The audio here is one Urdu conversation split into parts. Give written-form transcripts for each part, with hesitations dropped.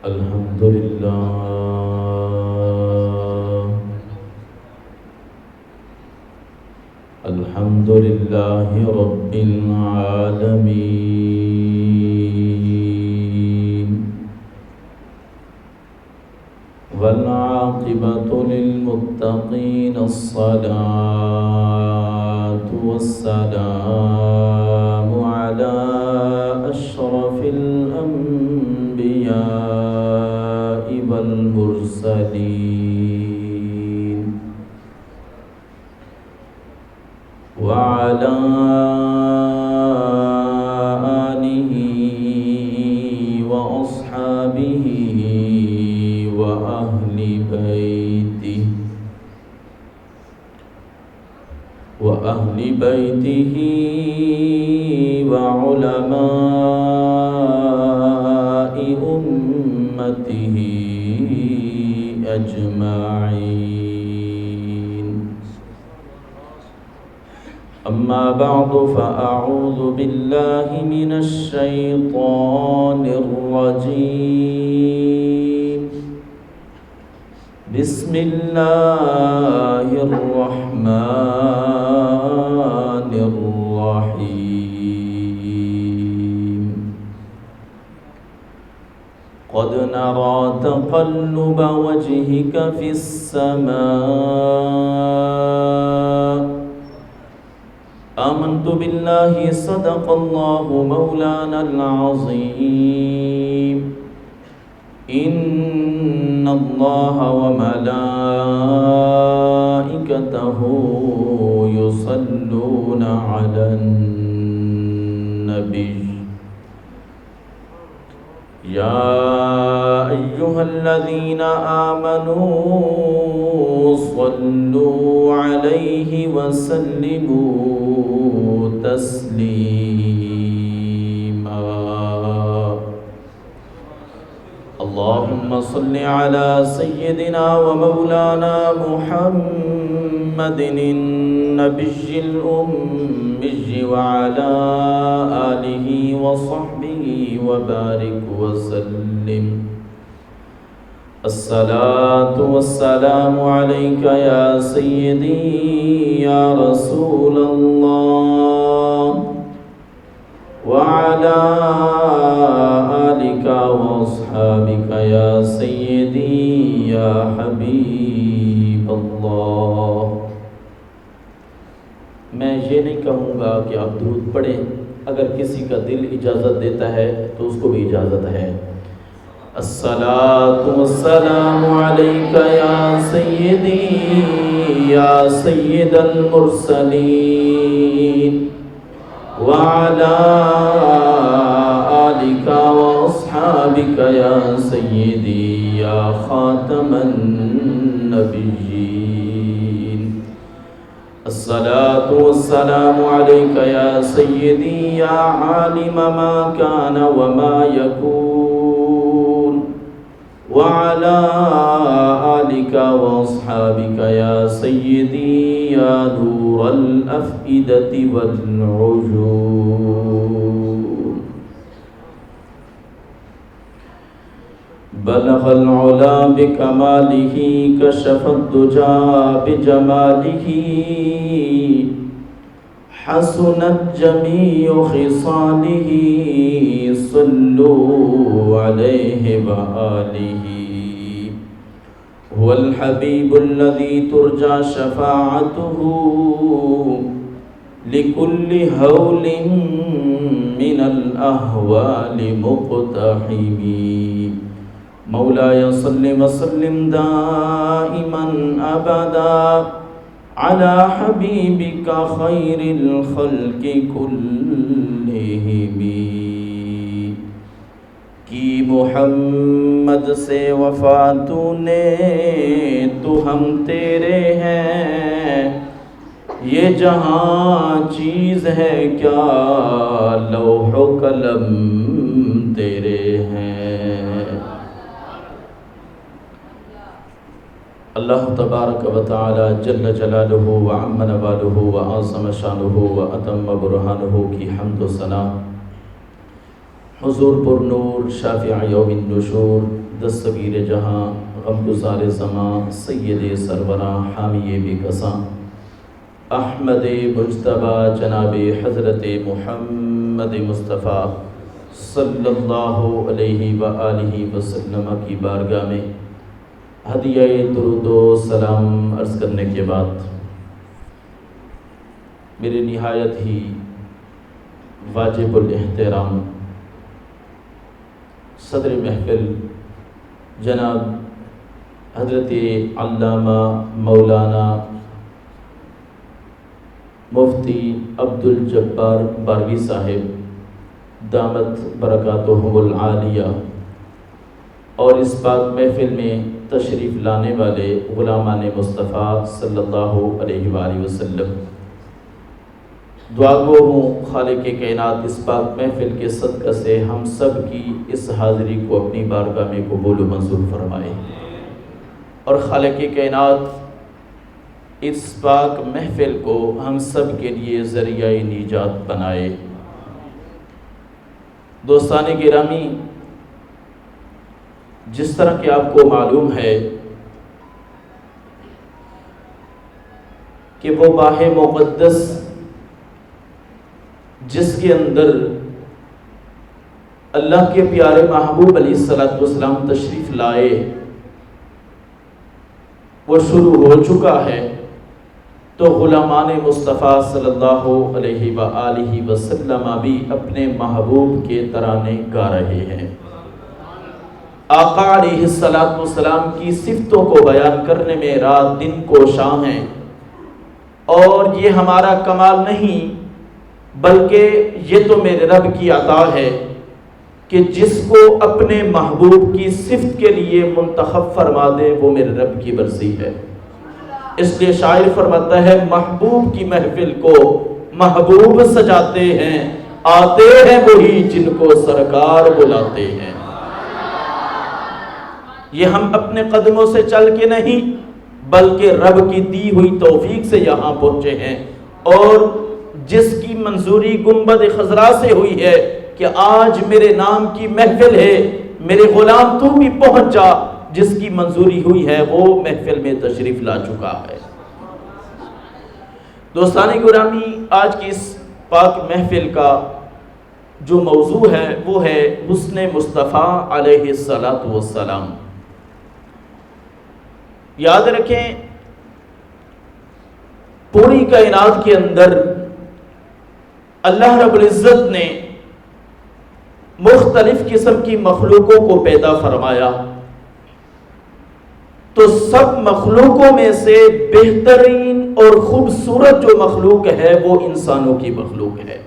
الحمد لله الحمد لله رب العالمين والعاقبة للمتقين الصلاة والسلام على أشرف الأنبياء والمرسلين وعلى آله وأصحابه وأهل بيته وعلماء أمته أجمعين. أما بعد فأعوذ بالله من الشيطان الرجيم. بسم الله الرحمن الرحيم. قد نرى تقلب وجهك في السماء آمنت بالله صدق الله مولانا العظيم. إن الله وملائكته يصلون على النبي يا أيها الذين آمنوا صلوا عليه وسلموا تسليما. اللهم صل على سيدنا ومولانا محمد النبي الأمي وعلى آله وصحبه وبارك وسلم. الصلاة والسلام عليك يا سيدي يا رسول الله وعلى آلك وأصحابك يا سيدي يا حبيب اللہ. میں یہ نہیں کہوں گا کہ آپ درود پڑھیں، اگر کسی کا دل اجازت دیتا ہے تو اس کو بھی اجازت ہے. الصلاة والسلام عليك يا سيدي يا سيد المرسلين وعلى آلك وأصحابك يا سيدي يا خاتم النبيين. الصلاة والسلام عليك يا سيدي يا عالم ما كان وما يكون وعلى آلك وأصحابك يا سيدي يا نور الأفئدة والعيون. بلغ العلا بكماله كشف الدجى بجماله حسنت جميع خصاله صلوا عليه وآله. هو الحبيب الذي ترجى شفاعته لكل هول من الأهوال مقتحم. مولاي صل وسلم دائما أبدا على حبيبك خير الخلق كلهم. کی محمد سے وفا تو نے تو ہم تیرے ہیں، یہ جہاں چیز ہے کیا لوح و قلم تیرے ہیں. اللہ تبارک و تعالی جل جلالہ وعم نوالہ وعظم شانہ واتم برہانہ کی حمد و ثنا حضور پر نور شافع یوم النشور دستگیر جہاں غمگسار زماں سید سروراں حامی بے کساں احمد مجتبی جناب حضرت محمد مصطفیٰ صلی اللہ علیہ وآلہ وسلم کی بارگاہ میں ہدیہ درود و سلام عرض کرنے کے بعد میرے نہایت ہی واجب الاحترام صدر محفل جناب حضرت علامہ مولانا مفتی عبد الجبار باروی صاحب دامت برکاتہم العالیہ اور اس پاک محفل میں تشریف لانے والے غلامان مصطفیٰ صلی اللہ علیہ وآلہ وسلم، دعا گو ہوں خالق کائنات اس پاک محفل کے صدقہ سے ہم سب کی اس حاضری کو اپنی بارگاہ میں قبول و منظور فرمائے، اور خالق کائنات اس پاک محفل کو ہم سب کے لیے ذریعہ نجات بنائے۔ دوستان گرامی، جس طرح کہ آپ کو معلوم ہے کہ وہ باہ مقدس جس کے اندر اللہ کے پیارے محبوب علیہ السلام تشریف لائے وہ شروع ہو چکا ہے، تو غلامان مصطفیٰ صلی اللہ علیہ وآلہ وسلم بھی اپنے محبوب کے ترانے گا رہے ہیں۔ آقا علیہ السلام کی صفتوں کو بیان کرنے میں رات دن کوشاں ہیں، اور یہ ہمارا کمال نہیں بلکہ یہ تو میرے رب کی عطا ہے کہ جس کو اپنے محبوب کی صفت کے لیے منتخب فرما دے وہ میرے رب کی مرضی ہے۔ اس لیے شاعر فرماتا ہے محبوب کی محفل کو محبوب سجاتے ہیں، آتے ہیں وہی جن کو سرکار بلاتے ہیں۔ یہ ہم اپنے قدموں سے چل کے نہیں بلکہ رب کی دی ہوئی توفیق سے یہاں پہنچے ہیں، اور جس کی منظوری گنبد خضرا سے ہوئی ہے کہ آج میرے نام کی محفل ہے، میرے غلام تو بھی پہنچ جا، جس کی منظوری ہوئی ہے وہ محفل میں تشریف لا چکا ہے۔ دوستان گرامی، آج کی اس پاک محفل کا جو موضوع ہے وہ ہے حسن مصطفیٰ علیہ السلام۔ یاد رکھیں پوری کائنات کے اندر اللہ رب العزت نے مختلف قسم کی مخلوقوں کو پیدا فرمایا، تو سب مخلوقوں میں سے بہترین اور خوبصورت جو مخلوق ہے وہ انسانوں کی مخلوق ہے،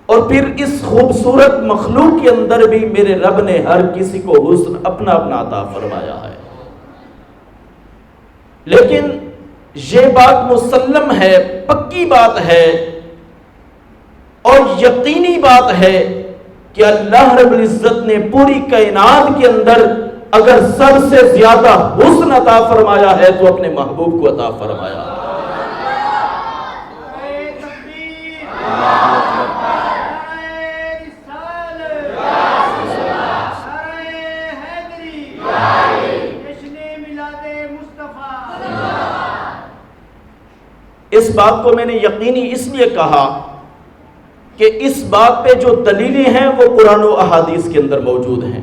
اور پھر اس خوبصورت مخلوق کے اندر بھی میرے رب نے ہر کسی کو حسن اپنا اپنا عطا فرمایا ہے۔ لیکن یہ بات مسلم ہے، پکی بات ہے اور یقینی بات ہے کہ اللہ رب العزت نے پوری کائنات کے اندر اگر سب سے زیادہ حسن عطا فرمایا ہے تو اپنے محبوب کو عطا فرمایا۔ اس بات کو میں نے یقینی اس لیے کہا کہ اس بات پہ جو دلیلیں ہیں وہ قرآن و احادیث کے اندر موجود ہیں،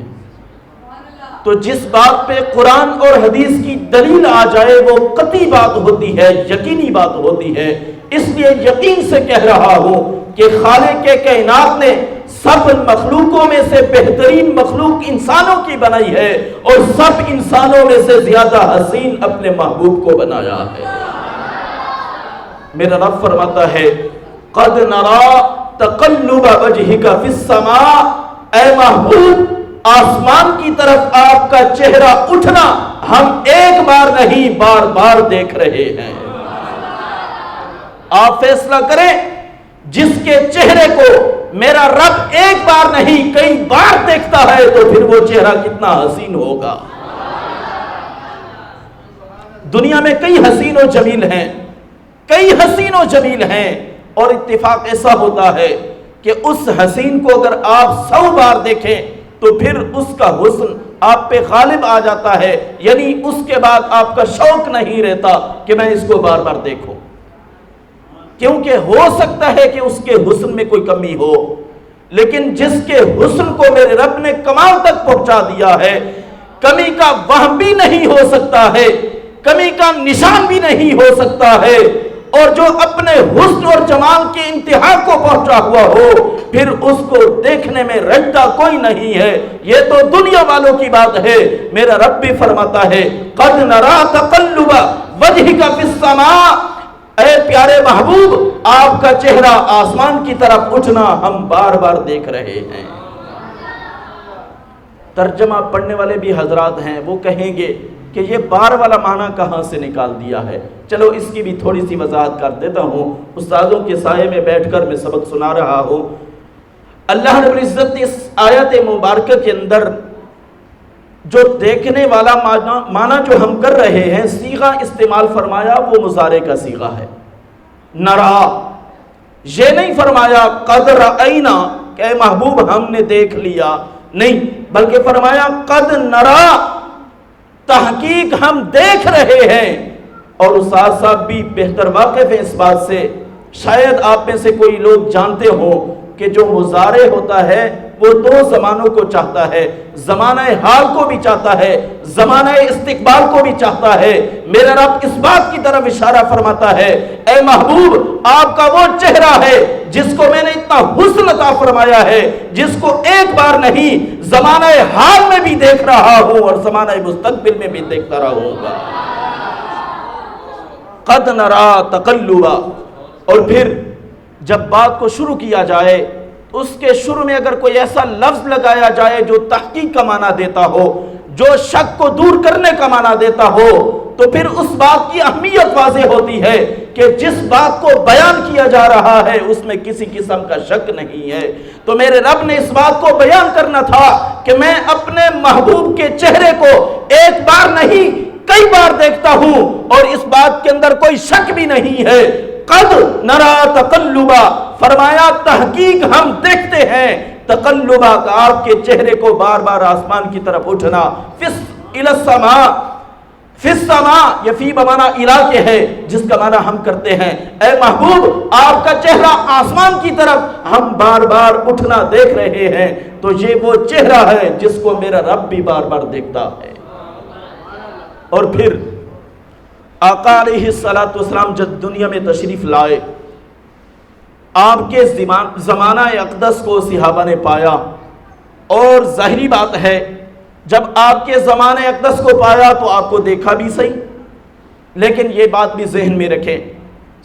تو جس بات پہ قرآن اور حدیث کی دلیل آ جائے وہ قطعی بات ہوتی ہے، یقینی بات ہوتی ہے۔ اس لیے یقین سے کہہ رہا ہوں کہ خالق کائنات نے سب مخلوقوں میں سے بہترین مخلوق انسانوں کی بنائی ہے، اور سب انسانوں میں سے زیادہ حسین اپنے محبوب کو بنایا ہے۔ میرا رب فرماتا ہے قد نرا تقلب وجهك في السماء، اے محبوب آسمان کی طرف آپ کا چہرہ اٹھنا ہم ایک بار نہیں بار بار دیکھ رہے ہیں۔ آپ فیصلہ کریں، جس کے چہرے کو میرا رب ایک بار نہیں کئی بار دیکھتا ہے تو پھر وہ چہرہ کتنا حسین ہوگا۔ دنیا میں کئی حسین و جمیل ہیں، کئی حسین و جمیل ہیں، اور اتفاق ایسا ہوتا ہے کہ اس حسین کو اگر آپ 100 بار دیکھیں تو پھر اس کا حسن آپ پہ غالب آ جاتا ہے، یعنی اس کے بعد آپ کا شوق نہیں رہتا کہ میں اس کو بار بار دیکھوں، کیونکہ ہو سکتا ہے کہ اس کے حسن میں کوئی کمی ہو، لیکن جس کے حسن کو میرے رب نے کمال تک پہنچا دیا ہے، کمی کا وہم بھی نہیں ہو سکتا ہے، کمی کا نشان بھی نہیں ہو سکتا ہے، اور جو اپنے حسن اور جمال کی انتہا کو پہنچا ہوا ہو پھر اس کو دیکھنے میں رجتا کوئی نہیں ہے۔ یہ تو دنیا والوں کی بات ہے، میرا رب بھی فرماتا ہے قد نرا تقلب وجهک فی السماء، اے پیارے محبوب آپ کا چہرہ آسمان کی طرف اٹھنا ہم بار بار دیکھ رہے ہیں۔ ترجمہ پڑھنے والے بھی حضرات ہیں، وہ کہیں گے کہ یہ بار والا معنی کہاں سے نکال دیا ہے؟ چلو اس کی بھی تھوڑی سی وضاحت کر دیتا ہوں، استادوں کے سائے میں بیٹھ کر میں سبق سنا رہا ہوں۔ اللہ رب العزت نے اس آیت مبارکہ کے اندر جو دیکھنے والا معنی جو ہم کر رہے ہیں صیغہ استعمال فرمایا وہ مضارع کا صیغہ ہے، نرا۔ یہ نہیں فرمایا قد رأینا کہ اے محبوب ہم نے دیکھ لیا، نہیں، بلکہ فرمایا قد نرا، تحقیق ہم دیکھ رہے ہیں۔ اور استاد صاحب بھی بہتر واقف ہیں اس بات سے، شاید آپ میں سے کوئی لوگ جانتے ہوں کہ جو مضارع ہوتا ہے وہ 2 زمانوں کو چاہتا ہے، زمانہ حال کو بھی چاہتا ہے، زمانہ استقبال کو بھی چاہتا ہے۔ میرا رب اس بات کی طرف اشارہ فرماتا ہے اے محبوب آپ کا وہ چہرہ ہے جس کو میں نے اتنا حسن عطا فرمایا ہے، جس کو ایک بار نہیں زمانہ حال میں بھی دیکھ رہا ہوں اور زمانہ مستقبل میں بھی دیکھتا رہوں گا۔ قد نرا تقلبا، اور پھر جب بات کو شروع کیا جائے اس کے شروع میں اگر کوئی ایسا لفظ لگایا جائے جو تحقیق کا معنی دیتا ہو، جو شک کو دور کرنے کا معنی دیتا ہو، تو پھر اس بات کی اہمیت واضح ہوتی ہے کہ جس بات کو بیان کیا جا رہا ہے اس میں کسی قسم کا شک نہیں ہے۔ تو میرے رب نے اس بات کو بیان کرنا تھا کہ میں اپنے محبوب کے چہرے کو ایک بار نہیں کئی بار دیکھتا ہوں اور اس بات کے اندر کوئی شک بھی نہیں ہے۔ قد نرا تقلبا، فرمایا تحقیق ہم دیکھتے ہیں تقلبا کا آپ کے چہرے کو بار بار آسمان کی طرف اٹھنا، فی السماء، فی السماء یہ فی بمانا الہ کے ہے جس کا معنی ہم کرتے ہیں اے محبوب آپ کا چہرہ آسمان کی طرف ہم بار بار اٹھنا دیکھ رہے ہیں۔ تو یہ وہ چہرہ ہے جس کو میرا رب بھی بار بار دیکھتا ہے۔ اور پھر آقا علیہ السلام جب دنیا میں تشریف لائے، آپ کے زمانہ اقدس کو صحابہ نے پایا، اور ظاہری بات ہے جب آپ کے زمانہ اقدس کو پایا تو آپ کو دیکھا بھی صحیح، لیکن یہ بات بھی ذہن میں رکھیں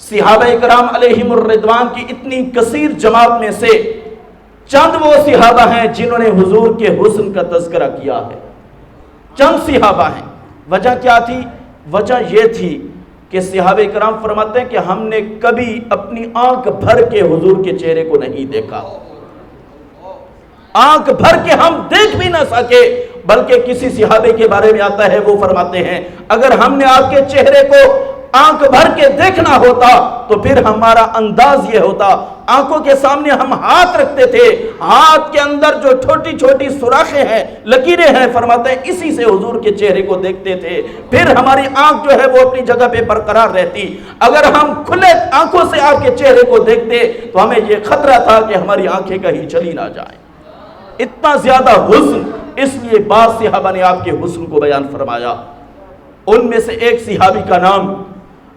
صحابہ کرام علیہم الرضوان کی اتنی کثیر جماعت میں سے چند وہ صحابہ ہیں جنہوں نے حضور کے حسن کا تذکرہ کیا ہے، چند صحابہ ہیں۔ وجہ کیا تھی؟ وجہ یہ تھی کہ صحابہ کرام فرماتے ہیں کہ ہم نے کبھی اپنی آنکھ بھر کے حضور کے چہرے کو نہیں دیکھا، آنکھ بھر کے ہم دیکھ بھی نہ سکے، بلکہ کسی صحابے کے بارے میں آتا ہے وہ فرماتے ہیں اگر ہم نے آپ کے چہرے کو آنکھ بھر کے دیکھنا ہوتا تو پھر ہمارا انداز یہ ہوتا، آنکھوں کے سامنے ہم ہاتھ رکھتے تھے، ہاتھ کے اندر جو چھوٹی چھوٹی سوراخیں ہیں، لکیریں ہیں، فرماتے ہیں اسی سے حضور کے چہرے کو دیکھتے تھے، پھر ہماری آنکھ جو ہے وہ اپنی جگہ پہ برقرار رہتی۔ اگر ہم کھلے آنکھوں سے آپ کے چہرے کو دیکھتے تو ہمیں یہ خطرہ تھا کہ ہماری آنکھیں کہیں چلی نہ جائیں، اتنا زیادہ حسن۔ اس لیے بعض صحابہ نے آپ کے حسن کو بیان فرمایا، ان میں سے ایک صحابی کا نام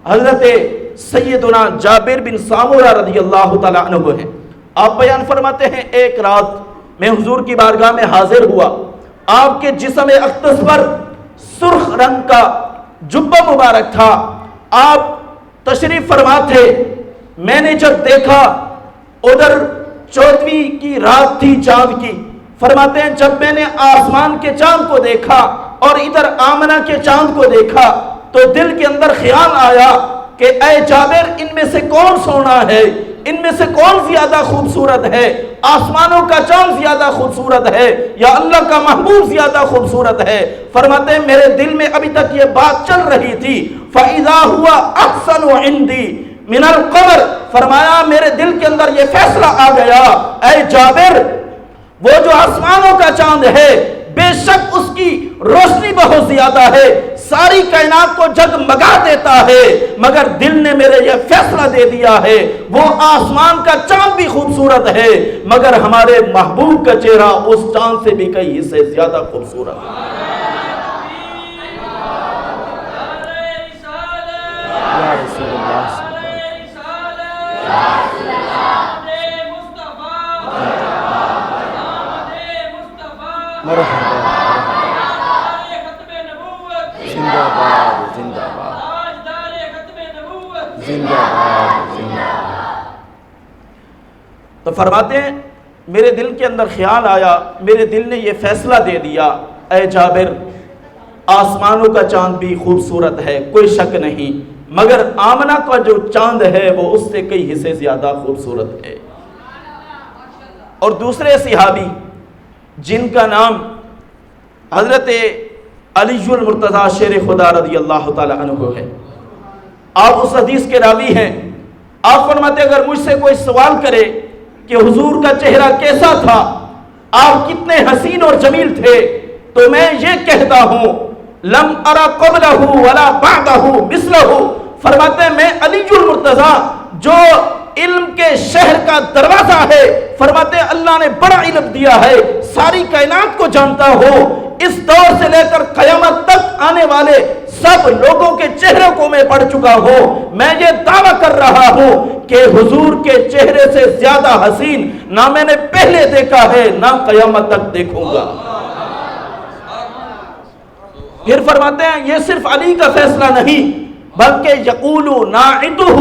حضرت سیدنا جابر بن سامورہ رضی اللہ تعالیٰ عنہ ہے۔ آپ بیان فرماتے ہیں ایک رات میں حضور کی بارگاہ میں حاضر ہوا، آپ کے جسم اقدس پر سرخ رنگ کا جبہ مبارک تھا، آپ تشریف فرما تھے۔ میں نے جب دیکھا ادھر 14ویں کی رات تھی چاند کی، فرماتے ہیں جب میں نے آسمان کے چاند کو دیکھا اور ادھر آمنہ کے چاند کو دیکھا تو دل کے اندر خیال آیا کہ اے جابر ان میں سے کون سونا ہے، ان میں سے کون زیادہ خوبصورت ہے، آسمانوں کا چاند زیادہ خوبصورت ہے یا اللہ کا محبوب زیادہ خوبصورت ہے؟ فرماتے ہیں میرے دل میں ابھی تک یہ بات چل رہی تھی، فَإِذَا هُوَ أَحْسَنُ عِنْدِي، من القمر، فرمایا میرے دل کے اندر یہ فیصلہ آ گیا اے جابر، وہ جو آسمانوں کا چاند ہے بے شک اس کی روشنی بہت زیادہ ہے، ساری کائنات کو جگمگا دیتا ہے، مگر دل نے میرے یہ فیصلہ دے دیا ہے وہ آسمان کا چاند بھی خوبصورت ہے مگر ہمارے محبوب کا چہرہ اس چاند سے بھی کئی حصے زیادہ خوبصورت ہے۔ یا رسول اللہ مرحبا، زندہ باد، زندہ باد، زندہ باد، زندہ باد۔ تو فرماتے ہیں میرے دل کے اندر خیال آیا، میرے دل نے یہ فیصلہ دے دیا اے جابر، آسمانوں کا چاند بھی خوبصورت ہے کوئی شک نہیں، مگر آمنہ کا جو چاند ہے وہ اس سے کئی حصے زیادہ خوبصورت ہے۔ اور دوسرے صحابی جن کا نام حضرت علی المرتضیٰ شیر خدا رضی اللہ تعالی عنہ ہے، آپ اس حدیث کے راوی ہیں، آپ فرماتے اگر مجھ سے کوئی سوال کرے کہ حضور کا چہرہ کیسا تھا، آپ کتنے حسین اور جمیل تھے، تو میں یہ کہتا ہوں لم ارى قبلہ ولا بعدہ مثلہ، فرماتے ہیں میں علی المرتضیٰ جو علم کے شہر کا دروازہ ہے، فرماتے ہیں اللہ نے بڑا علم دیا ہے، ساری کائنات کو جانتا ہو، اس دور سے لے کر قیامت تک آنے والے سب لوگوں کے چہروں کو میں پڑھ چکا ہوں، میں یہ دعویٰ کر رہا ہوں کہ حضور کے چہرے سے زیادہ حسین نہ میں نے پہلے دیکھا ہے نہ قیامت تک دیکھوں گا۔ پھر فرماتے ہیں یہ صرف علی کا فیصلہ نہیں بلکہ یقول ناعتہ،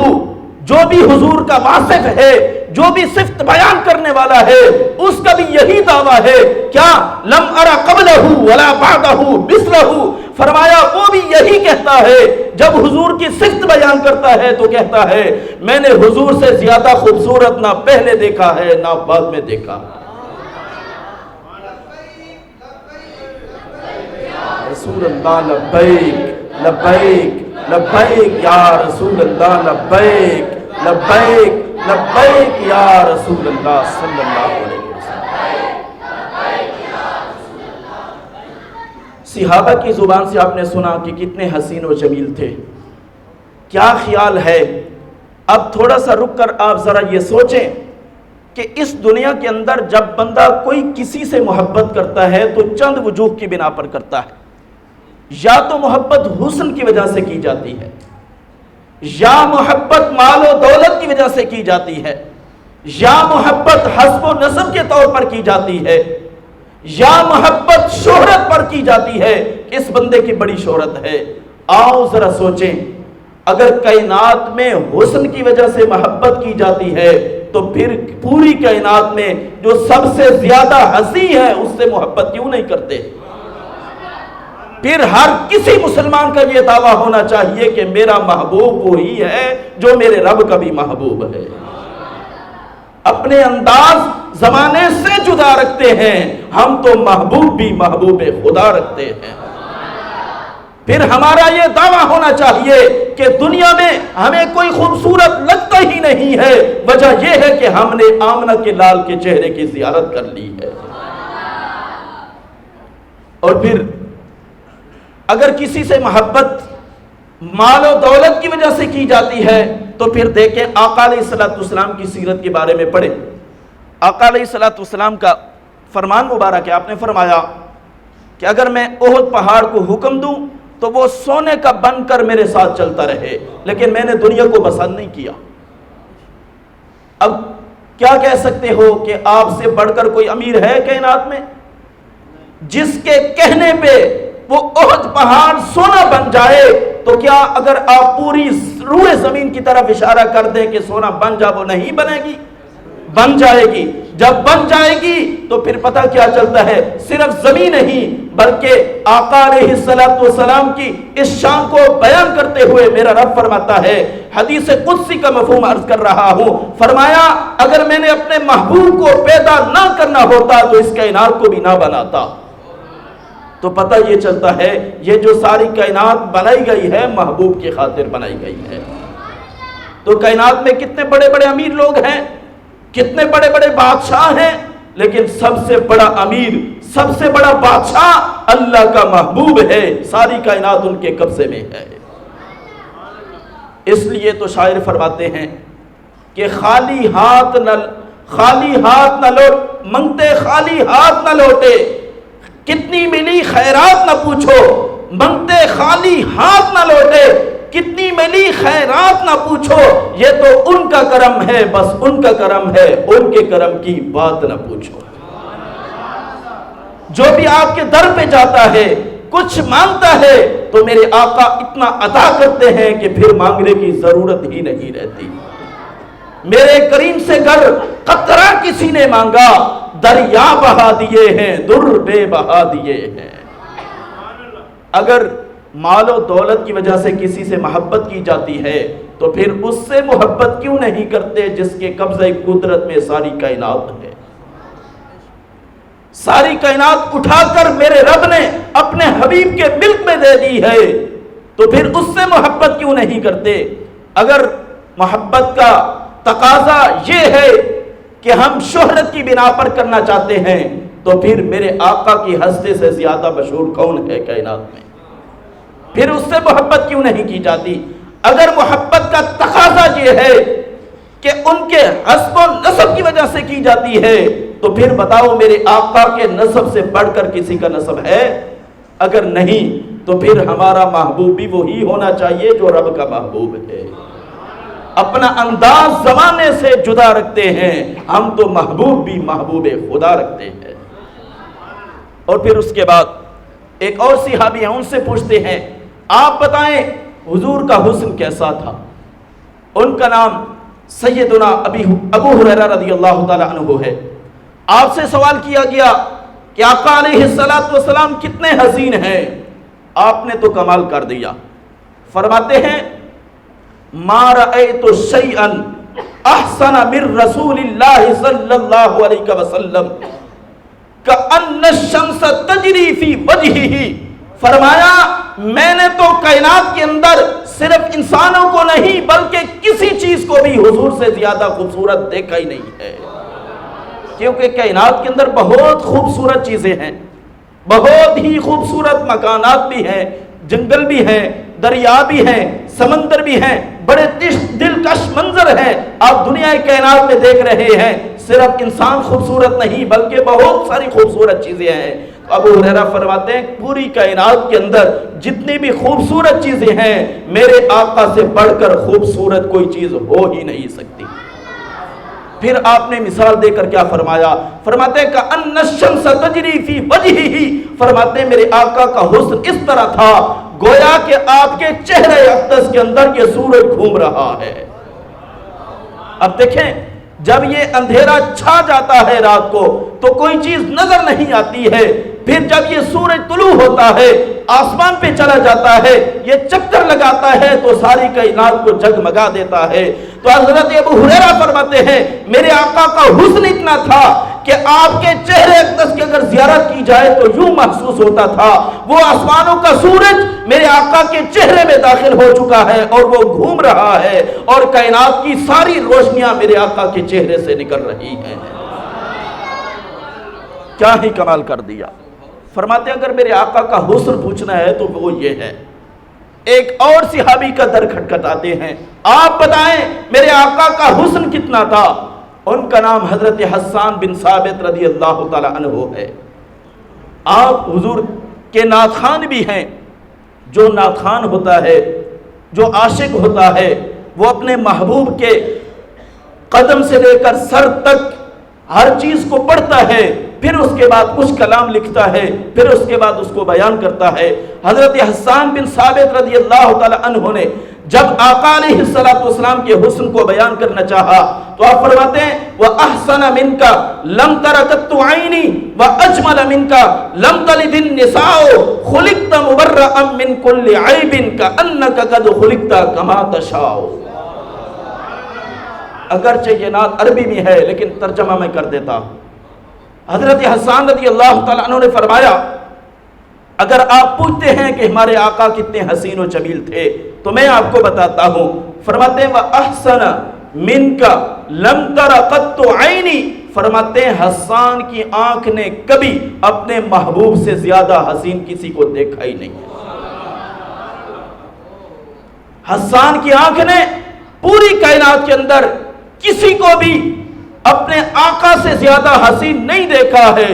جو بھی حضور کا واصف ہے، جو بھی صفت بیان کرنے والا ہے، اس کا بھی یہی دعویٰ ہے، کیا لم ارى قبلہ ولا بعدہ مثلہ، فرمایا وہ بھی یہی کہتا ہے جب حضور کی صفت بیان کرتا ہے تو کہتا ہے میں نے حضور سے زیادہ خوبصورت نہ پہلے دیکھا ہے نہ بعد میں دیکھا۔ رسول اللہ لبیک لبیک لبیک یا رسول اللہ لبیک لبیک لبیک یا رسول اللہ صلی اللہ علیہ وسلم۔ صحابہ کی زبان سے آپ نے سنا کہ کتنے حسین و جمیل تھے، کیا خیال ہے اب تھوڑا سا رک کر آپ ذرا یہ سوچیں کہ اس دنیا کے اندر جب بندہ کوئی کسی سے محبت کرتا ہے تو چند وجوہ کی بنا پر کرتا ہے، یا تو محبت حسن کی وجہ سے کی جاتی ہے، یا محبت مال و دولت کی وجہ سے کی جاتی ہے، یا محبت حسب و نسب کے طور پر کی جاتی ہے، یا محبت شہرت پر کی جاتی ہے، اس بندے کی بڑی شہرت ہے۔ آؤ ذرا سوچیں اگر کائنات میں حسن کی وجہ سے محبت کی جاتی ہے تو پھر پوری کائنات میں جو سب سے زیادہ ہنسی ہے اس سے محبت کیوں نہیں کرتے؟ پھر ہر کسی مسلمان کا یہ دعویٰ ہونا چاہیے کہ میرا محبوب وہی ہے جو میرے رب کا بھی محبوب ہے۔ اپنے انداز زمانے سے جدا رکھتے ہیں، ہم تو محبوب بھی محبوب خدا رکھتے ہیں۔ پھر ہمارا یہ دعویٰ ہونا چاہیے کہ دنیا میں ہمیں کوئی خوبصورت لگتا ہی نہیں ہے، وجہ یہ ہے کہ ہم نے آمنہ کے لال کے چہرے کی زیارت کر لی ہے۔ اور پھر اگر کسی سے محبت مال و دولت کی وجہ سے کی جاتی ہے تو پھر دیکھیں آقا علیہ السلام کی سیرت کے بارے میں پڑھیں۔ آقا علیہ السلام کا فرمان مبارک ہے، آپ نے فرمایا کہ اگر میں احد پہاڑ کو حکم دوں تو وہ سونے کا بن کر میرے ساتھ چلتا رہے، لیکن میں نے دنیا کو پسند نہیں کیا۔ اب کیا کہہ سکتے ہو کہ آپ سے بڑھ کر کوئی امیر ہے کائنات میں؟ جس کے کہنے پہ وہ احد پہاڑ سونا بن جائے تو کیا اگر آپ پوری روئے زمین کی طرف اشارہ کر دیں کہ سونا بن جا، وہ نہیں بنے گی؟ بن جائے گی۔ جب بن جائے گی تو پھر پتہ کیا چلتا ہے، صرف زمین نہیں بلکہ آقا علیہ السلام کی اس شان کو بیان کرتے ہوئے میرا رب فرماتا ہے، حدیث قدسی کا مفہوم عرض کر رہا ہوں، فرمایا اگر میں نے اپنے محبوب کو پیدا نہ کرنا ہوتا تو اس کائنات کو بھی نہ بناتا۔ تو پتہ یہ چلتا ہے یہ جو ساری کائنات بنائی گئی ہے محبوب کی خاطر بنائی گئی ہے۔ تو کائنات میں کتنے بڑے بڑے امیر لوگ ہیں، کتنے بڑے بڑے بادشاہ ہیں، لیکن سب سے بڑا امیر، سب سے بڑا بادشاہ اللہ کا محبوب ہے، ساری کائنات ان کے قبضے میں ہے۔ اس لیے تو شاعر فرماتے ہیں کہ خالی ہاتھ نہ لوٹ، منگتے خالی ہاتھ نہ لوٹے، کتنی ملی خیرات نہ پوچھو، منگتے خالی ہاتھ نہ لوٹے، کتنی ملی خیرات نہ پوچھو، یہ تو ان کا کرم ہے، بس ان کا کرم ہے، ان کے کرم کی بات نہ پوچھو۔ جو بھی آپ کے در پہ جاتا ہے، کچھ مانگتا ہے، تو میرے آقا اتنا عطا کرتے ہیں کہ پھر مانگنے کی ضرورت ہی نہیں رہتی۔ میرے کریم سے گر قطرہ کسی نے مانگا، دریا بہا دیے ہیں، در بے بہا دیے ہیں۔ اگر مال و دولت کی وجہ سے کسی سے محبت کی جاتی ہے تو پھر اس سے محبت کیوں نہیں کرتے جس کے قبضہ قدرت میں ساری کائنات ہے؟ ساری کائنات اٹھا کر میرے رب نے اپنے حبیب کے ملک میں دے دی ہے، تو پھر اس سے محبت کیوں نہیں کرتے؟ اگر محبت کا تقاضا یہ ہے کہ ہم شہرت کی بنا پر کرنا چاہتے ہیں، تو پھر میرے آقا کی ہستی سے زیادہ مشہور کون ہے کائنات میں؟ پھر اس سے محبت کیوں نہیں کی جاتی؟ اگر محبت کا تقاضا یہ ہے کہ ان کے حسب و نسب کی وجہ سے کی جاتی ہے، تو پھر بتاؤ میرے آقا کے نسب سے بڑھ کر کسی کا نسب ہے؟ اگر نہیں تو پھر ہمارا محبوب بھی وہی ہونا چاہیے جو رب کا محبوب ہے۔ اپنا انداز زمانے سے جدا رکھتے ہیں، ہم تو محبوب بھی محبوب خدا رکھتے ہیں۔ اور پھر اس کے بعد ایک اور صحابی ہیں، ان سے پوچھتے ہیں آپ بتائیں حضور کا حسن کیسا تھا؟ ان کا نام سیدنا ابو ہریرہ رضی اللہ تعالی عنہ ہے۔ آپ سے سوال کیا گیا کہ آقا علیہ السلام کتنے حسین ہیں؟ آپ نے تو کمال کر دیا۔ فرماتے ہیں ما رأیت شیئا احسن من رسول اللہ صلی اللہ علیہ وسلم کأن الشمس تجری فی وجہہ۔ فرمایا میں نے تو کائنات کے اندر صرف انسانوں کو نہیں بلکہ کسی چیز کو بھی حضور سے زیادہ خوبصورت دیکھا ہی نہیں ہے، کیونکہ کائنات کے اندر بہت خوبصورت چیزیں ہیں، بہت ہی خوبصورت مکانات بھی ہیں، جنگل بھی ہیں، دریا بھی ہیں، سمندر بھی ہیں، بڑے دلکش منظر ہیں آپ دنیا کائنات میں دیکھ رہے ہیں۔ صرف انسان خوبصورت نہیں بلکہ بہت ساری خوبصورت چیزیں ہیں۔ ابو ہریرہ فرماتے ہیں پوری کائنات کے اندر جتنی بھی خوبصورت چیزیں ہیں میرے آقا سے بڑھ کر خوبصورت کوئی چیز ہو ہی نہیں سکتی۔ پھر آپ نے مثال دے کر کیا فرمایا؟ فرماتے ہیں کأن الشمس تجری فی وجہہ۔ فرماتے ہیں میرے آقا کا حسن اس طرح تھا گویا کہ آپ کے چہرے اقدس کے اندر یہ سورج گھوم رہا ہے۔ اب دیکھیں جب یہ اندھیرا چھا جاتا ہے رات کو تو کوئی چیز نظر نہیں آتی ہے، پھر جب یہ سورج طلوع ہوتا ہے آسمان پہ چلا جاتا ہے، یہ چکر لگاتا ہے تو ساری کائنات کو جگمگا دیتا ہے۔ تو حضرت ابو ہریرہ فرماتے ہیں میرے آقا کا حسن اتنا تھا کہ آپ کے چہرے اقدس کی اگر زیارت کی جائے تو یوں محسوس ہوتا تھا وہ آسمانوں کا سورج میرے آقا کے چہرے میں داخل ہو چکا ہے اور وہ گھوم رہا ہے اور کائنات کی ساری روشنیاں میرے آقا کے چہرے سے نکل رہی ہیں۔ کیا ہی کمال کر دیا۔ فرماتے ہیں اگر میرے آقا کا حسن پوچھنا ہے تو وہ یہ ہے۔ ایک اور صحابی کا در کھٹکھٹاتے ہیں آپ بتائیں میرے آقا کا حسن کتنا تھا؟ ان کا نام حضرت حسان بن ثابت رضی اللہ تعالی عنہ ہے۔ آپ حضور کے نعت خوان بھی ہیں۔ جو نعت خوان ہوتا ہے، جو عاشق ہوتا ہے، وہ اپنے محبوب کے قدم سے لے کر سر تک ہر چیز کو پڑھتا ہے، پھر اس کے بعد کچھ کلام لکھتا ہے، پھر اس کے بعد اس کو بیان کرتا ہے۔ حضرت حسان بن ثابت رضی اللہ تعالی عنہ نے جب آقا علیہ السلام کے حسن کو بیان کرنا چاہا تو آپ فرماتے ہیں وَأَحْسَنَ مِنْكَ لَمْ تَرَ قَطُّ عَيْنِي وَأَجْمَلَ مِنْكَ لَمْ تَلِدِ النِّسَاءُ خُلِقْتَ مُبَرَّأً مِنْ كُلِّ عَيْبٍ كَأَنَّكَ قَدْ خُلِقْتَ كَمَا تَشَاءُ۔ اگرچہ یہ نعت عربی میں ہے لیکن ترجمہ میں کر دیتا ہوں۔ حضرت حسان رضی اللہ تعالیٰ عنہ نے فرمایا اگر آپ پوچھتے ہیں کہ ہمارے آقا کتنے حسین و جمیل تھے تو میں آپ کو بتاتا ہوں فرماتے ہیں وَأَحْسَنَ مِنْكَ لَمْ تَرَ قَطُّ عَيْنِي، فرماتے ہیں حسان کی آنکھ نے کبھی اپنے محبوب سے زیادہ حسین کسی کو دیکھا ہی نہیں۔ حسان کی آنکھ نے پوری کائنات کے اندر کسی کو بھی اپنے آقا سے زیادہ حسین نہیں دیکھا ہے۔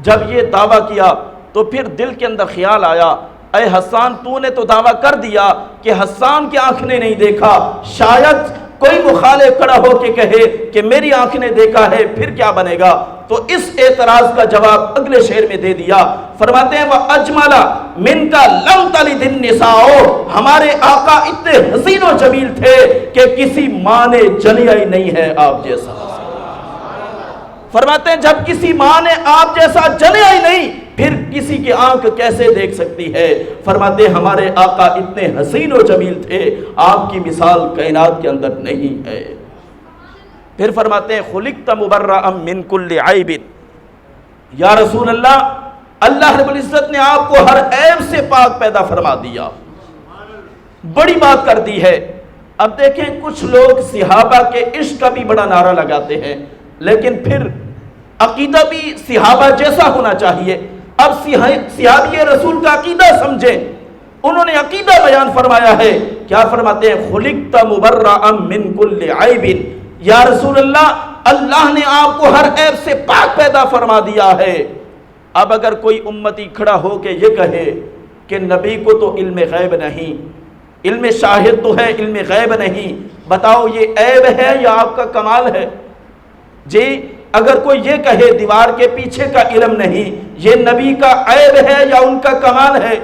جب یہ دعویٰ کیا تو پھر دل کے اندر خیال آیا، اے حسان تو نے تو دعویٰ کر دیا کہ حسان کی آنکھ نے نہیں دیکھا، شاید کوئی مخالف کھڑا ہو کے کہے کہ میری آنکھ نے دیکھا ہے، پھر کیا بنے گا؟ تو اس اعتراض کا جواب اگلے شعر میں دے دیا۔ فرماتے ہیں وَأَجْمَلَ مِنْكَ لَمْ تَلِدِ النِّسَاءُ، ہمارے آقا اتنے حسین و جمیل تھے کہ کسی ماں نے جنیا ہی نہیں ہے آپ جیسا۔ فرماتے ہیں جب کسی ماں نے آپ جیسا جنیا ہی نہیں، پھر کسی کی آنکھ کیسے دیکھ سکتی ہے؟ فرماتے ہیں ہمارے آقا اتنے حسین و جمیل تھے، آپ کی مثال کائنات کے اندر نہیں ہے۔ پھر فرماتے ہیں خُلِقْتَ مُبَرَّأً مِّن كُلِّ عَيْبٍ، یا رسول اللہ، اللہ رب العزت نے آپ کو ہر عیب سے پاک پیدا فرما دیا۔ بڑی بات کر دی ہے۔ اب دیکھیں کچھ لوگ صحابہ کے عشق کا بھی بڑا نعرہ لگاتے ہیں، لیکن پھر عقیدہ بھی صحابہ جیسا ہونا چاہیے۔ اب صحابی رسول کا عقیدہ سمجھیں، انہوں نے عقیدہ بیان فرمایا ہے، کیا فرماتے ہیں خُلِقْتَ مُبَرَّأً مِّن كُلِّ عَيْبٍ، یا رسول اللہ، اللہ نے آپ کو ہر عیب سے پاک پیدا فرما دیا ہے۔ اب اگر کوئی امتی کھڑا ہو کے یہ کہے کہ نبی کو تو علم غیب نہیں، علم شاہد تو ہے، علم غیب نہیں، بتاؤ یہ عیب ہے یا آپ کا کمال ہے؟ جی اگر کوئی یہ کہے دیوار کے پیچھے کا علم نہیں، یہ نبی کا عیب ہے یا ان کا کمال ہے؟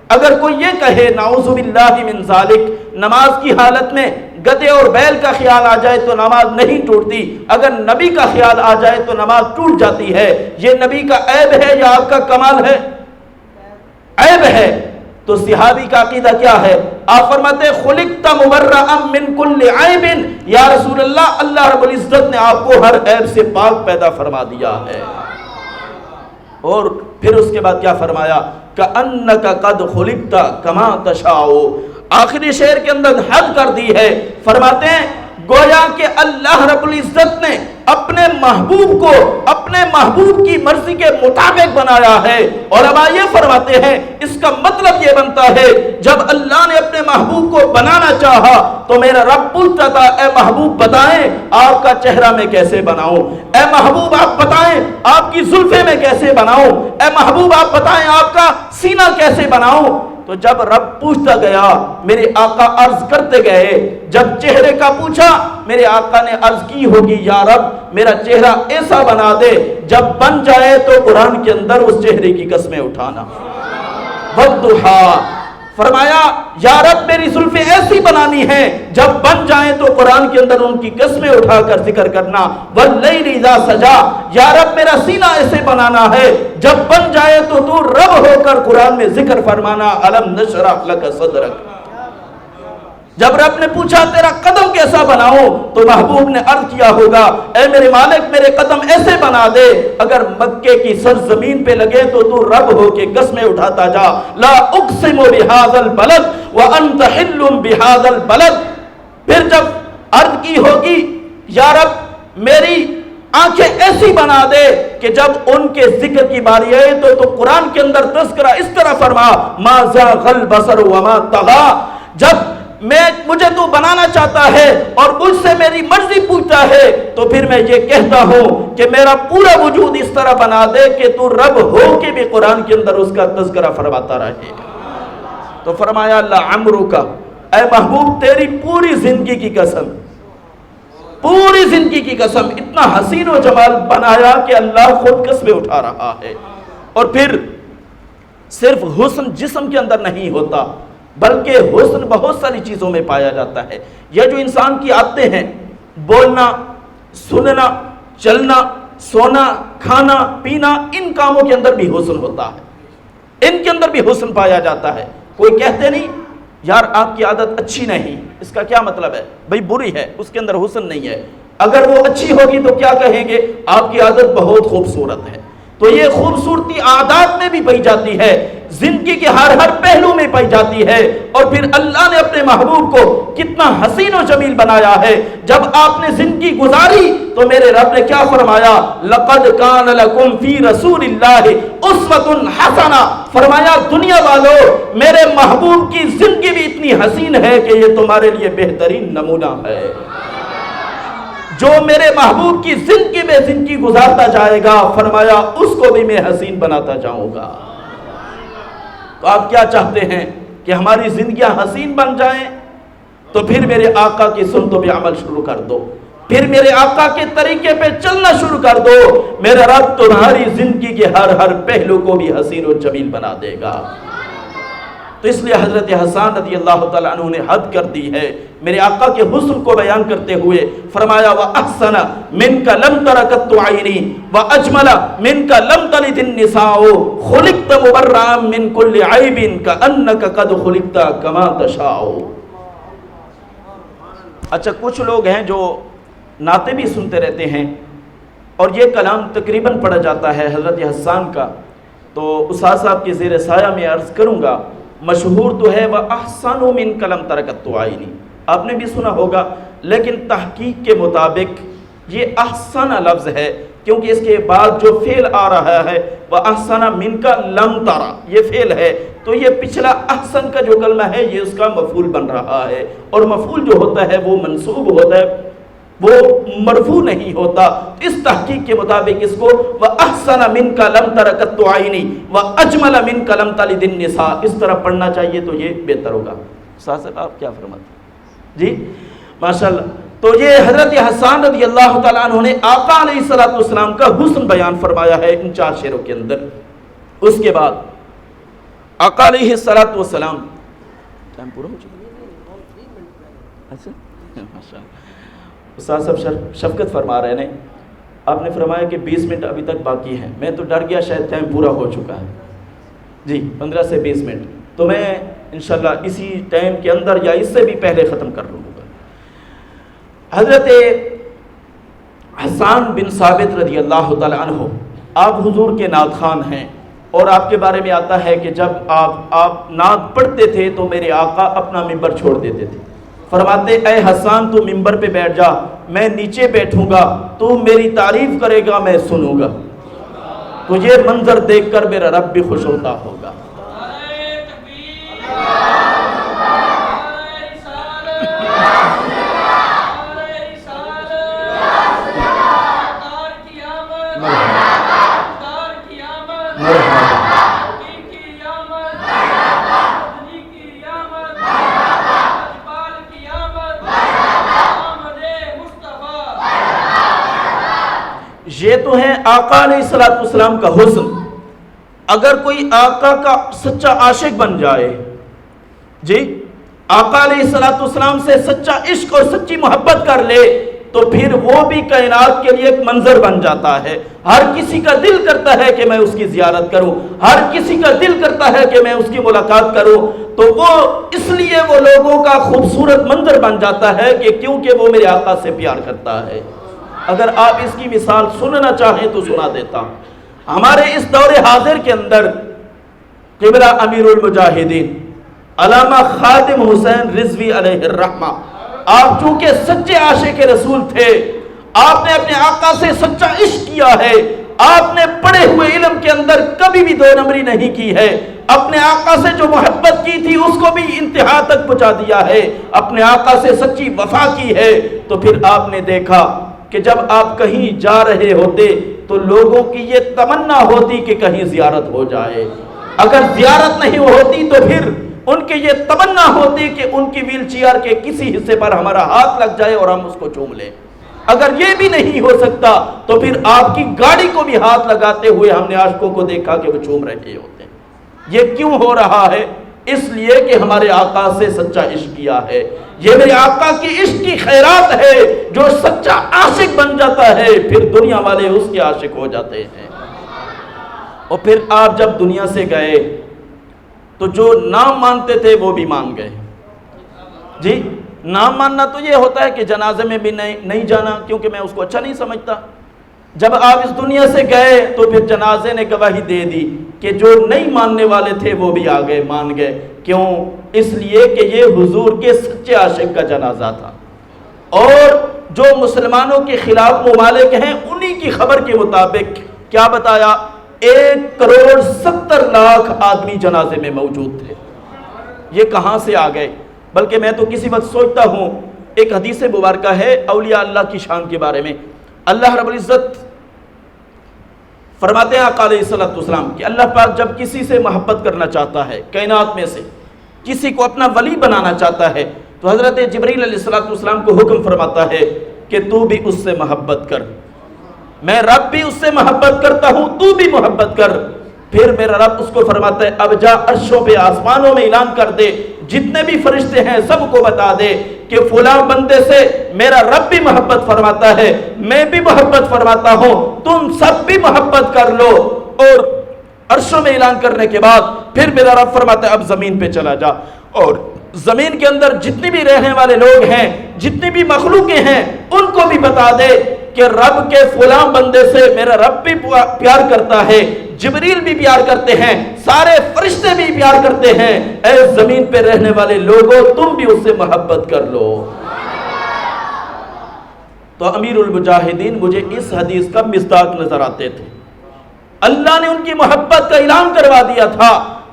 اگر کوئی یہ کہے نعوذ باللہ من ذالک، نماز کی حالت میں گدھے اور بیل کا خیال آ جائے تو نماز نہیں ٹوٹتی، اگر نبی کا خیال آ جائے تو نماز ٹوٹ جاتی ہے، یہ نبی کا عیب ہے یا آپ کا کمال ہے؟ عیب ہے۔ تو صحابی کا عقیدہ کیا ہے؟ آپ فرماتے خُلِقْتَ مُبَرَّأً مِّن كُلِّ عَيْبٍ، یا رسول اللہ، اللہ رب العزت نے آپ کو ہر عیب سے پاک پیدا فرما دیا ہے۔ اور پھر اس کے بعد کیا فرمایا؟ كَأَنَّكَ قَدْ خُلِقْتَ كَمَا تَشَاءُ، آخری شعر کے اندر حد کر دی ہے۔ فرماتے ہیں گویا کہ اللہ رب العزت نے اپنے محبوب کو اپنے محبوب کی مرضی کے مطابق بنایا ہے۔ اور اب یہ فرماتے ہیں اس کا مطلب یہ بنتا ہے جب اللہ نے اپنے محبوب کو بنانا چاہا تو میرا رب پوچھتا تھا اے محبوب بتائیں آپ کا چہرہ میں کیسے بناؤں، اے محبوب آپ بتائیں آپ کی زلفیں میں کیسے بناؤں، اے محبوب آپ بتائیں آپ کا سینہ کیسے بناؤں۔ تو جب رب پوچھتا گیا میرے آقا عرض کرتے گئے، جب چہرے کا پوچھا میرے آقا نے عرض کی ہوگی یا رب میرا چہرہ ایسا بنا دے جب بن جائے تو قرآن کے اندر اس چہرے کی قسمیں اٹھانا۔ والضحیٰ، فرمایا یا رب میری زلفیں ایسی بنانی ہیں جب بن جائیں تو قرآن کے اندر ان کی قسمیں اٹھا کر ذکر کرنا۔ واللیل اذا سجا، یا رب میرا سینہ ایسے بنانا ہے جب بن جائے تو تو رب ہو کر قرآن میں ذکر فرمانا الم نشرح لک صدرک۔ جب رب نے پوچھا تیرا قدم کیسا بناؤں تو محبوب نے عرض کیا ہوگا اے میرے مالک میرے قدم ایسے بنا دے اگر مکے کی سرزمین پہ لگے تو تو رب ہو کے قسمیں اٹھاتا جا۔ لا اقسم بہذا البلد وانت حل بہذا البلد۔ پھر جب عرض کی ہوگی یا رب میری آنکھیں ایسی بنا دے کہ جب ان کے ذکر کی باری آئے تو قرآن کے اندر تذکرہ اس طرح فرما ما زاغ البصر وما طغى۔ جب مجھے تو بنانا چاہتا ہے اور مجھ سے میری مرضی پوچھتا ہے تو پھر میں یہ کہتا ہوں کہ میرا پورا وجود اس طرح بنا دے کہ تو رب ہو کے بھی قرآن کے اندر اس کا تذکرہ فرماتا رہے۔ تو فرمایا لعمرک، اے محبوب تیری پوری زندگی کی قسم، پوری زندگی کی قسم، اتنا حسین و جمال بنایا کہ اللہ خود قسمیں اٹھا رہا ہے۔ اور پھر صرف حسن جسم کے اندر نہیں ہوتا بلکہ حسن بہت ساری چیزوں میں پایا جاتا ہے۔ یہ جو انسان کی عادتیں ہیں، بولنا، سننا، چلنا، سونا، کھانا، پینا، ان کاموں کے اندر بھی حسن ہوتا ہے، ان کے اندر بھی حسن پایا جاتا ہے۔ کوئی کہتے نہیں یار آپ کی عادت اچھی نہیں، اس کا کیا مطلب ہے؟ بھئی بری ہے، اس کے اندر حسن نہیں ہے۔ اگر وہ اچھی ہوگی تو کیا کہیں گے؟ آپ کی عادت بہت خوبصورت ہے۔ تو یہ خوبصورتی عادات میں بھی پائی جاتی ہے، زندگی کے ہر پہلو میں پائی جاتی ہے۔ اور پھر اللہ نے اپنے محبوب کو کتنا حسین و جمیل بنایا ہے۔ جب آپ نے زندگی گزاری تو میرے رب نے کیا فرمایا؟ لَقَدْ كَانَ لَكُمْ فِي رَسُولِ اللَّهِ أُسْوَةٌ حَسَنَةٌ، فرمایا دنیا والوں میرے محبوب کی زندگی بھی اتنی حسین ہے کہ یہ تمہارے لیے بہترین نمونہ ہے۔ جو میرے محبوب کی زندگی میں زندگی گزارتا جائے گا، فرمایا اس کو بھی میں حسین بناتا جاؤں گا۔ تو آپ کیا چاہتے ہیں کہ ہماری زندگیاں حسین بن جائیں؟ تو پھر میرے آقا کی سنتوں پہ عمل شروع کر دو، پھر میرے آقا کے طریقے پہ چلنا شروع کر دو، میرا رب تمہاری زندگی کے ہر پہلو کو بھی حسین و جمیل بنا دے گا۔ تو اس لیے حضرت حسان رضی اللہ تعالیٰ عنہ نے حد کر دی ہے میرے آقا کے حسن کو بیان کرتے ہوئے، فرمایا وَأَحْسَنَ مِنْكَ لَمْ تَرَ قَطُّ عَيْنِي وَأَجْمَلَ مِنْكَ لَمْ تَلِدِ النِّسَاءُ خُلِقْتَ مُبَرَّأً مِنْ كُلِّ عَيْبٍ كَأَنَّكَ قَدْ خُلِقْتَ كَمَا تَشَاءُ۔ اچھا، کچھ لوگ ہیں جو نعتیں بھی سنتے رہتے ہیں اور یہ کلام تقریباً پڑھا جاتا ہے حضرت حسان کا، تو استاد صاحب کے زیر سایہ میں عرض کروں گا، مشہور تو ہے وَأَحْسَنُ مِنْكَ لَمْ تَرَ قَطُّ عَيْنِي، آپ نے بھی سنا ہوگا، لیکن تحقیق کے مطابق یہ احسن لفظ ہے، کیونکہ اس کے بعد جو فعل آ رہا ہے وَأَحْسَنَ مِنْكَ لَمْ تَرَ، یہ فعل ہے، تو یہ پچھلا احسن کا جو کلمہ ہے یہ اس کا مفعول بن رہا ہے، اور مفعول جو ہوتا ہے وہ منصوب ہوتا ہے، وہ مرفوع نہیں ہوتا۔ اس تحقیق کے مطابق اس کو وَأَحْسَنَ مِنْكَ لَمْ تَرَ قَطُّ عَيْنِي وَأَجْمَلَ مِنْكَ لَمْ تَلِدِ النِّسَاء، اس طرح پڑھنا چاہیے تو یہ بہتر ہوگا۔ صاحب آپ کیا فرماتے ہیں؟ جی ماشاءاللہ۔ تو یہ حضرت حسان رضی اللہ تعالیٰ عنہ نے آقا علیہ السلام کا حسن بیان فرمایا ہے ان 4 شعروں کے اندر۔ اس کے بعد آقا علیہ السلام، ٹائم پورا ہو چکا؟ اچھا ماشاءاللہ، استاد صاحب شفقت فرما رہے ہیں، آپ نے فرمایا کہ 20 منٹ ابھی تک باقی ہیں، میں تو ڈر گیا شاید ٹائم پورا ہو چکا ہے۔ جی 15 سے 20 منٹ، تو میں انشاءاللہ اسی ٹائم کے اندر یا اس سے بھی پہلے ختم کر لوں گا۔ حضرت حسان بن ثابت رضی اللہ تعالی عنہ، آپ حضور کے نعت خوان ہیں، اور آپ کے بارے میں آتا ہے کہ جب آپ نعت پڑھتے تھے تو میرے آقا اپنا ممبر چھوڑ دیتے تھے، فرماتے اے حسان تو ممبر پہ بیٹھ جا، میں نیچے بیٹھوں گا، تو میری تعریف کرے گا، میں سنوں گا، تو یہ منظر دیکھ کر میرا رب بھی خوش ہوتا ہوگا۔ یہ تو ہے آقا علیہ السلام کا حسن۔ اگر کوئی آقا کا سچا عاشق بن جائے، جی آقا علیہ السلام سے سچا عشق اور سچی محبت کر لے، تو پھر وہ بھی کائنات کے لیے ایک منظر بن جاتا ہے۔ ہر کسی کا دل کرتا ہے کہ میں اس کی زیارت کروں، ہر کسی کا دل کرتا ہے کہ میں اس کی ملاقات کروں، تو وہ اس لیے وہ لوگوں کا خوبصورت منظر بن جاتا ہے کہ کیونکہ وہ میرے آقا سے پیار کرتا ہے۔ اگر آپ اس کی مثال سننا چاہیں تو سنا دیتا ہوں۔ ہمارے اس دور حاضر کے اندر قبلہ امیر المجاہدین علامہ خادم حسین رضوی علیہ الرحمہ، آپ چونکہ سچے عاشق رسول تھے، آپ نے اپنے آقا سے سچا عشق کیا ہے، آپ نے پڑھے ہوئے علم کے اندر کبھی بھی 2 نمبری نہیں کی ہے، اپنے آقا سے جو محبت کی تھی اس کو بھی انتہا تک پہنچا دیا ہے، اپنے آقا سے سچی وفا کی ہے۔ تو پھر آپ نے دیکھا کہ جب آپ کہیں جا رہے ہوتے تو لوگوں کی یہ تمنا ہوتی کہ کہیں زیارت ہو جائے، اگر زیارت نہیں ہوتی تو پھر ان کی یہ تمنا ہوتی کہ ان کی ویل چیئر کے کسی حصے پر ہمارا ہاتھ لگ جائے اور ہم اس کو چوم لیں۔ اگر یہ بھی نہیں ہو سکتا تو پھر آپ کی گاڑی کو بھی ہاتھ لگاتے ہوئے ہم نے عاشقوں کو دیکھا کہ وہ چوم رہے ہوتے ہیں۔ یہ کیوں ہو رہا ہے؟ اس لیے کہ ہمارے آقا سے سچا عشق کیا ہے۔ یہ میرے آقا کی عشق کی خیرات ہے، جو سچا عاشق بن جاتا ہے پھر دنیا والے اس کے عاشق ہو جاتے ہیں۔ اور پھر آپ جب دنیا سے گئے تو جو نام مانتے تھے وہ بھی مان گئے۔ جی نام ماننا تو یہ ہوتا ہے کہ جنازے میں بھی نہیں جانا کیونکہ میں اس کو اچھا نہیں سمجھتا، جب آپ اس دنیا سے گئے تو پھر جنازے نے گواہی دے دی کہ جو نہیں ماننے والے تھے وہ بھی آ گئے، مان گئے۔ کیوں؟ اس لیے کہ یہ حضور کے سچے عاشق کا جنازہ تھا۔ اور جو مسلمانوں کے خلاف ممالک ہیں انہی کی خبر کے مطابق کیا بتایا؟ 1,70,00,000 آدمی جنازے میں موجود تھے۔ یہ کہاں سے آ گئے؟ بلکہ میں تو کسی وقت سوچتا ہوں، ایک حدیث مبارکہ ہے اولیاء اللہ کی شان کے بارے میں۔ اللہ رب العزت فرماتے ہیں آقا علیہ السلام کہ اللہ پاک جب کسی سے محبت کرنا چاہتا ہے، کائنات میں سے کسی کو اپنا ولی بنانا چاہتا ہے، تو حضرت جبریل علیہ السلام کو حکم فرماتا ہے کہ تو بھی اس سے محبت کر، میں رب بھی اس سے محبت کرتا ہوں، تو بھی محبت کر۔ پھر میرا رب اس کو فرماتا ہے اب جا عرشوں پہ آسمانوں میں اعلان کر دے، جتنے بھی فرشتے ہیں سب کو بتا دے کہ فلاں بندے سے میرا رب بھی محبت فرماتا ہے، میں بھی محبت فرماتا ہوں، تم سب بھی محبت کر لو۔ اور عرشوں میں اعلان کرنے کے بعد پھر میرا رب فرماتا ہے اب زمین پہ چلا جا، اور زمین کے اندر جتنی بھی رہنے والے لوگ ہیں، جتنی بھی مخلوقیں ہیں، ان کو بھی بتا دے کہ رب کے فلاں بندے سے میرا رب بھی پیار کرتا ہے، جبریل بھی پیار کرتے ہیں، سارے فرشتے بھی پیار کرتے ہیں، اے زمین پہ رہنے والے لوگوں تم بھی اس سے محبت کر لو۔ تو امیر المجاہدین مجھے اس حدیث کا مصداق نظر آتے تھے۔ اللہ نے ان کی محبت کا اعلان کروا دیا تھا۔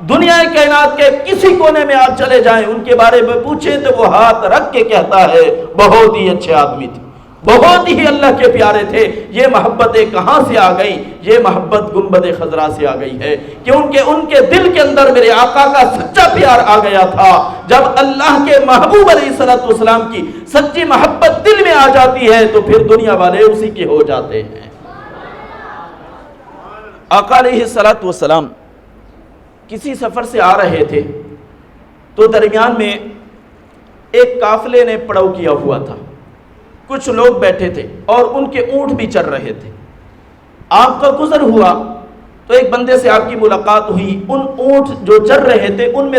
دنیا کائنات کے کسی کونے میں آپ چلے جائیں، ان کے بارے میں پوچھیں تو وہ ہاتھ رکھ کے کہتا ہے بہت ہی اچھے آدمی تھے، بہت ہی اللہ کے پیارے تھے۔ یہ محبتیں کہاں سے آ گئی؟ یہ محبت گنبد خضرا سے آ گئی ہے، کیونکہ ان کے دل کے اندر میرے آقا کا سچا پیار آ گیا تھا۔ جب اللہ کے محبوب علیہ السلام کی سچی محبت دل میں آ جاتی ہے تو پھر دنیا والے اسی کے ہو جاتے ہیں۔ آقا علیہ السلام کسی سفر سے آ رہے تھے تو درمیان میں ایک قافلے نے پڑاؤ کیا ہوا تھا، کچھ لوگ بیٹھے تھے اور ان کے اونٹ بھی چر رہے تھے۔ آپ کا گزر ہوا تو ایک بندے سے آپ کی ملاقات ہوئی، ان اونٹ جو چر رہے تھے ان میں سے